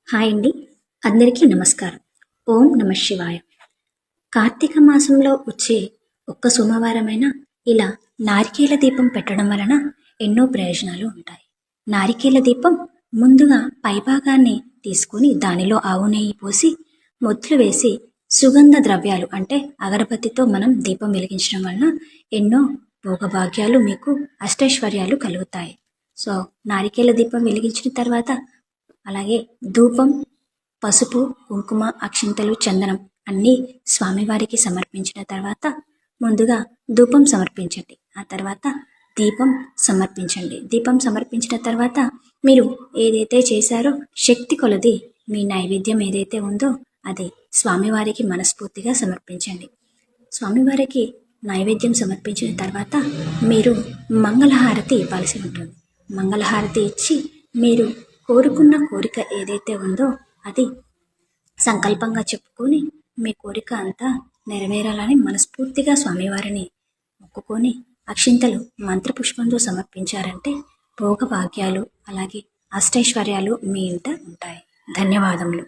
Hi అండి. అందరికీ నమస్కారం. ఓం నమ శివాయ. కార్తీక మాసంలో వచ్చే ఒక్క సోమవారమైన ఇలా నారికేల దీపం పెట్టడం వలన ఎన్నో ప్రయోజనాలు ఉంటాయి. నారికేల దీపం ముందుగా పైభాగాన్ని తీసుకొని దానిలో ఆవు నెయ్యి పోసి మొత్తులు వేసి సుగంధ ద్రవ్యాలు అంటే అగరబత్తితో మనం దీపం వెలిగించడం వలన ఎన్నో భోగభాగ్యాలు మీకు అష్టైశ్వర్యాలు కలుగుతాయి. సో నారికేల దీపం వెలిగించిన తర్వాత అలాగే ధూపం, పసుపు, కుంకుమ, అక్షింతలు, చందనం అన్నీ స్వామివారికి సమర్పించిన తర్వాత ముందుగా ధూపం సమర్పించండి. ఆ తర్వాత దీపం సమర్పించండి. దీపం సమర్పించిన తర్వాత మీరు ఏదైతే చేశారో శక్తి కొలది మీ నైవేద్యం ఏదైతే ఉందో అది స్వామివారికి మనస్ఫూర్తిగా సమర్పించండి. స్వామివారికి నైవేద్యం సమర్పించిన తర్వాత మీరు మంగళహారతి ఇవ్వాల్సి ఉంటుంది. మంగళహారతి ఇచ్చి మీరు కోరుకున్న కోరిక ఏదైతే ఉందో అది సంకల్పంగా చెప్పుకొని మీ కోరిక అంతా నెరవేరాలని మనస్ఫూర్తిగా స్వామివారిని మొక్కుకొని అక్షింతలు మంత్రపుష్పంతో సమర్పించారంటే భోగభాగ్యాలు అలాగే అష్టైశ్వర్యాలు మీ ఇంట ఉంటాయి. ధన్యవాదములు.